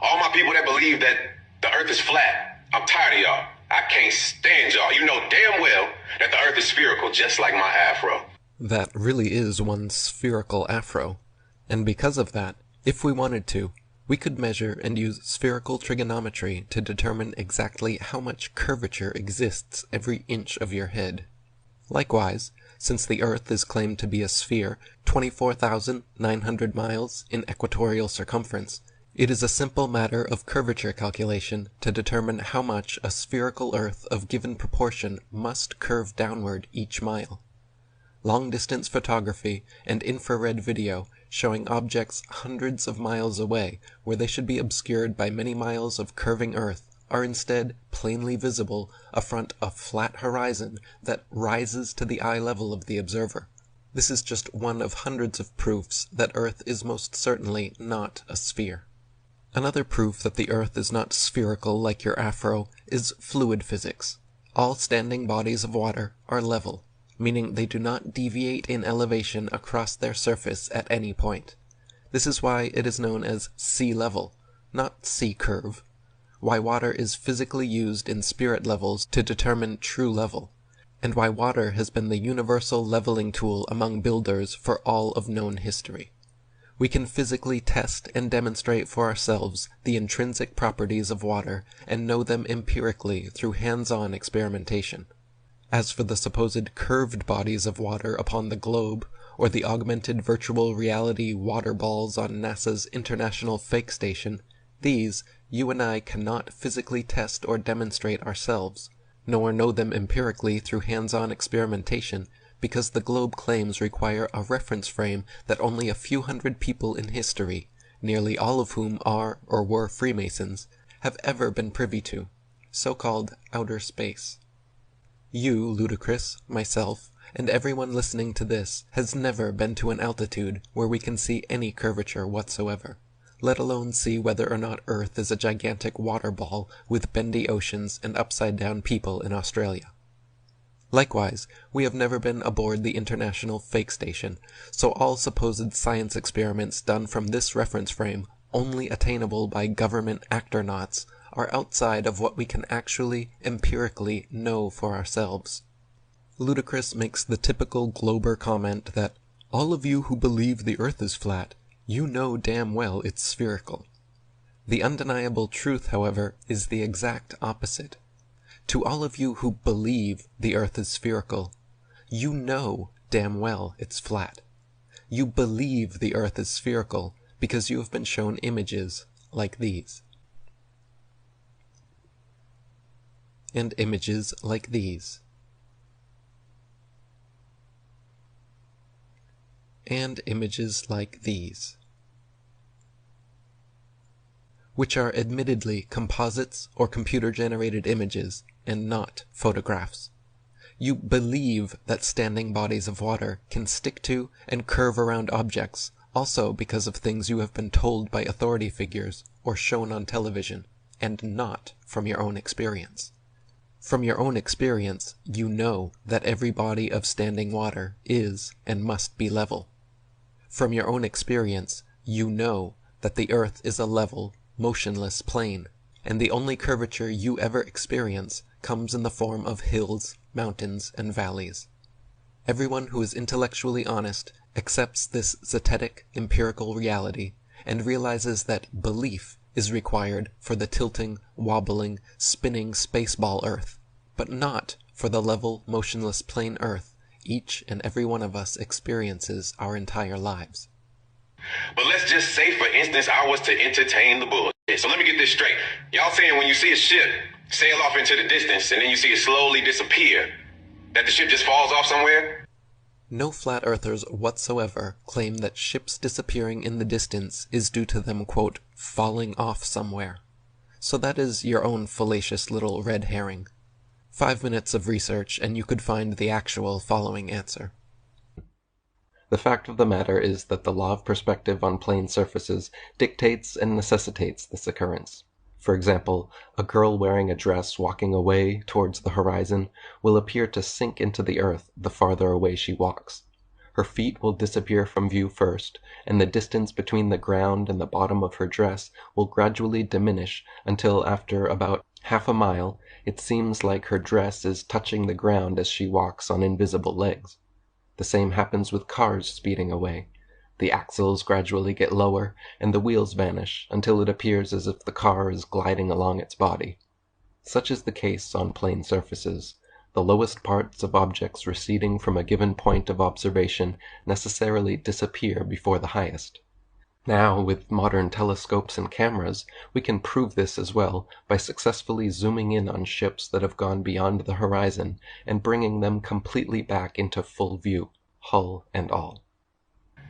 All my people that believe that the earth is flat, I'm tired of y'all. I can't stand y'all. You know damn well that the earth is spherical, just like my afro. That really is one spherical afro. And because of that, if we wanted to, we could measure and use spherical trigonometry to determine exactly how much curvature exists every inch of your head. Likewise, since the Earth is claimed to be a sphere 24,900 miles in equatorial circumference, it is a simple matter of curvature calculation to determine how much a spherical Earth of given proportion must curve downward each mile. Long-distance photography and infrared video showing objects hundreds of miles away where they should be obscured by many miles of curving Earth are instead plainly visible affront a flat horizon that rises to the eye level of the observer. This is just one of hundreds of proofs that Earth is most certainly not a sphere. Another proof that the Earth is not spherical like your afro is fluid physics. All standing bodies of water are level, meaning they do not deviate in elevation across their surface at any point. This is why it is known as sea level, not sea curve, why water is physically used in spirit levels to determine true level, and why water has been the universal leveling tool among builders for all of known history. We can physically test and demonstrate for ourselves the intrinsic properties of water and know them empirically through hands-on experimentation. As for the supposed curved bodies of water upon the globe, or the augmented virtual reality water balls on NASA's International Fake Station, these you and I cannot physically test or demonstrate ourselves, nor know them empirically through hands-on experimentation, because the globe claims require a reference frame that only a few hundred people in history, nearly all of whom are or were Freemasons, have ever been privy to, so-called outer space. You, LUDACRIS, myself, and everyone listening to this has never been to an altitude where we can see any curvature whatsoever, let alone see whether or not Earth is a gigantic water ball with bendy oceans and upside-down people in Australia. Likewise, we have never been aboard the International Fake Station, so all supposed science experiments done from this reference frame, only attainable by government actronauts, are outside of what we can actually, empirically know for ourselves. LUDACRIS makes the typical Glober comment that, all of you who believe the Earth is flat, you know damn well it's spherical. The undeniable truth, however, is the exact opposite. To all of you who believe the Earth is spherical, you know damn well it's flat. You believe the Earth is spherical because you have been shown images like these. And images like these. And images like these, which are admittedly composites or computer-generated images and not photographs. You believe that standing bodies of water can stick to and curve around objects, also because of things you have been told by authority figures or shown on television, and not from your own experience. From your own experience, you know that every body of standing water is and must be level. From your own experience, you know that the Earth is a level, motionless plane, and the only curvature you ever experience comes in the form of hills, mountains, and valleys. Everyone who is intellectually honest accepts this zetetic, empirical reality, and realizes that belief is required for the tilting, wobbling, spinning spaceball Earth, but not for the level, motionless plane Earth each and every one of us experiences our entire lives. But let's just say, for instance, I was to entertain the bullshit. So let me get this straight. Y'all saying when you see a ship sail off into the distance and then you see it slowly disappear, that the ship just falls off somewhere? No flat earthers whatsoever claim that ships disappearing in the distance is due to them, quote, falling off somewhere. So that is your own fallacious little red herring. 5 minutes of research and you could find the actual following answer. The fact of the matter is that the law of perspective on plane surfaces dictates and necessitates this occurrence. For example, a girl wearing a dress walking away towards the horizon will appear to sink into the earth the farther away she walks. Her feet will disappear from view first, and the distance between the ground and the bottom of her dress will gradually diminish until after about half a mile it seems like her dress is touching the ground as she walks on invisible legs. The same happens with cars speeding away. The axles gradually get lower, and the wheels vanish until it appears as if the car is gliding along its body. Such is the case on plane surfaces. The lowest parts of objects receding from a given point of observation necessarily disappear before the highest. Now, with modern telescopes and cameras, we can prove this as well by successfully zooming in on ships that have gone beyond the horizon and bringing them completely back into full view, hull and all.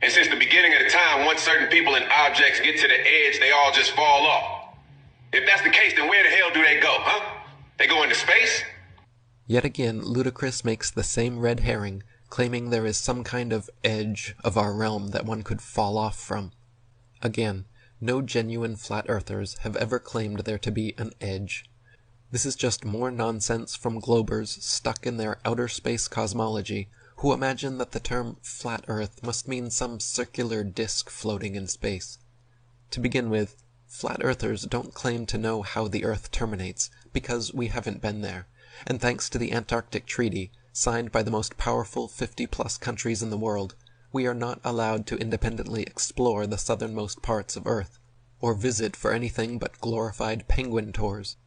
And since the beginning of the time, once certain people and objects get to the edge, they all just fall off. If that's the case, then where the hell do they go, huh? They go into space? Yet again, LUDACRIS makes the same red herring, claiming there is some kind of edge of our realm that one could fall off from. Again, no genuine flat earthers have ever claimed there to be an edge. This is just more nonsense from globers stuck in their outer space cosmology, who imagine that the term flat earth must mean some circular disk floating in space. To begin with, flat earthers don't claim to know how the earth terminates, because we haven't been there, and thanks to the Antarctic Treaty, signed by the most powerful 50-plus countries in the world, we are not allowed to independently explore the southernmost parts of Earth, or visit for anything but glorified penguin tours.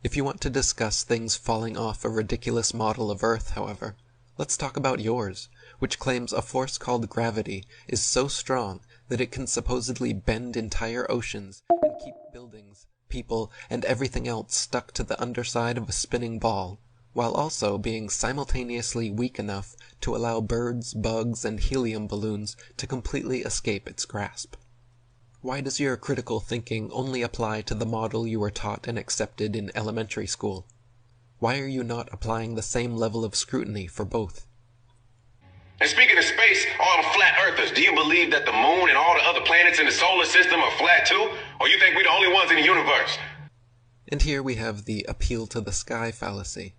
If you want to discuss things falling off a ridiculous model of Earth, however, let's talk about yours, which claims a force called gravity is so strong that it can supposedly bend entire oceans and keep buildings, people, and everything else stuck to the underside of a spinning ball, while also being simultaneously weak enough to allow birds, bugs, and helium balloons to completely escape its grasp. Why does your critical thinking only apply to the model you were taught and accepted in elementary school? Why are you not applying the same level of scrutiny for both? And speaking of space, all the flat earthers, do you believe that the moon and all the other planets in the solar system are flat too? Or you think we're the only ones in the universe? And here we have the appeal to the sky fallacy.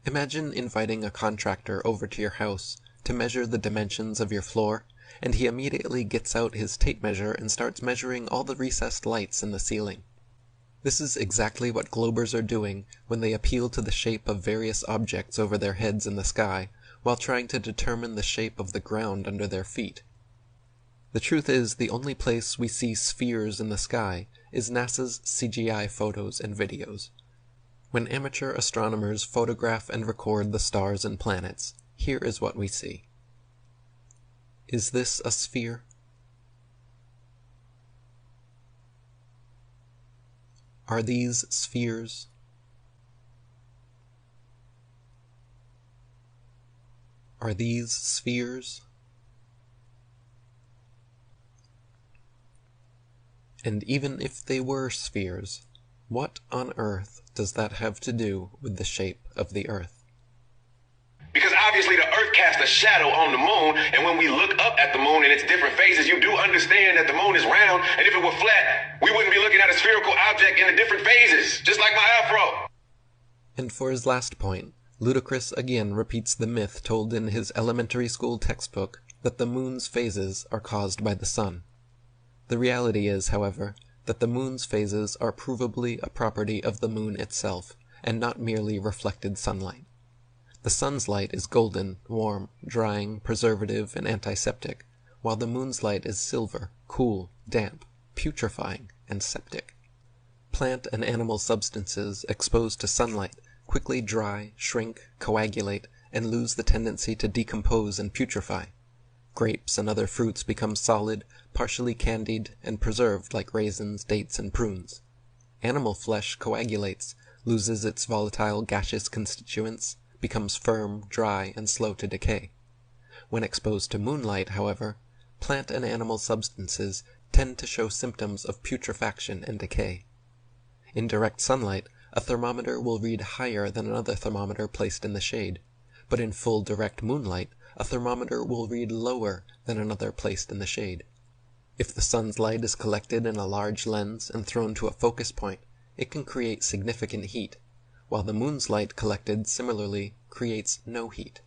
Imagine inviting a contractor over to your house to measure the dimensions of your floor, and he immediately gets out his tape measure and starts measuring all the recessed lights in the ceiling. This is exactly what globers are doing when they appeal to the shape of various objects over their heads in the sky, while trying to determine the shape of the ground under their feet. The truth is, the only place we see spheres in the sky is NASA's CGI photos and videos. When amateur astronomers photograph and record the stars and planets, here is what we see. Is this a sphere? Are these spheres? Are these spheres? And even if they were spheres, what on earth does that have to do with the shape of the Earth? Because obviously the Earth casts a shadow on the moon, and when we look up at the moon in its different phases, you do understand that the moon is round, and if it were flat, we wouldn't be looking at a spherical object in the different phases, just like my afro. And for his last point, LUDACRIS again repeats the myth told in his elementary school textbook that the moon's phases are caused by the sun. The reality is, however, that the moon's phases are provably a property of the moon itself, and not merely reflected sunlight. The sun's light is golden, warm, drying, preservative, and antiseptic, while the moon's light is silver, cool, damp, putrefying, and septic. Plant and animal substances exposed to sunlight quickly dry, shrink, coagulate, and lose the tendency to decompose and putrefy. Grapes and other fruits become solid, partially candied, and preserved like raisins, dates, and prunes. Animal flesh coagulates, loses its volatile gaseous constituents, becomes firm, dry, and slow to decay. When exposed to moonlight, however, plant and animal substances tend to show symptoms of putrefaction and decay. In direct sunlight, a thermometer will read higher than another thermometer placed in the shade, but in full direct moonlight, a thermometer will read lower than another placed in the shade. If the sun's light is collected in a large lens and thrown to a focus point, it can create significant heat, while the moon's light collected similarly creates no heat.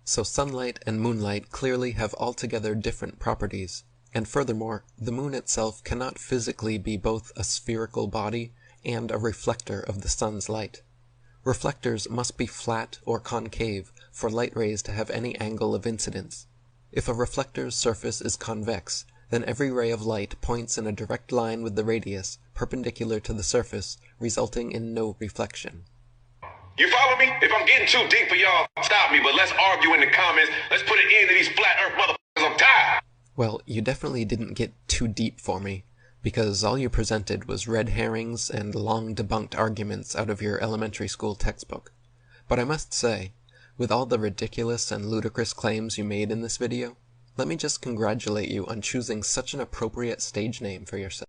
So sunlight and moonlight clearly have altogether different properties, and furthermore, the moon itself cannot physically be both a spherical body and a reflector of the sun's light. Reflectors must be flat or concave for light rays to have any angle of incidence. If a reflector's surface is convex, then every ray of light points in a direct line with the radius, perpendicular to the surface, resulting in no reflection. You follow me? If I'm getting too deep for y'all, stop me, but let's argue in the comments. Let's put an end to these flat earth motherfuckers. I'm tired. Well, you definitely didn't get too deep for me, because all you presented was red herrings and long debunked arguments out of your elementary school textbook. But I must say, with all the ridiculous and ludicrous claims you made in this video, let me just congratulate you on choosing such an appropriate stage name for yourself.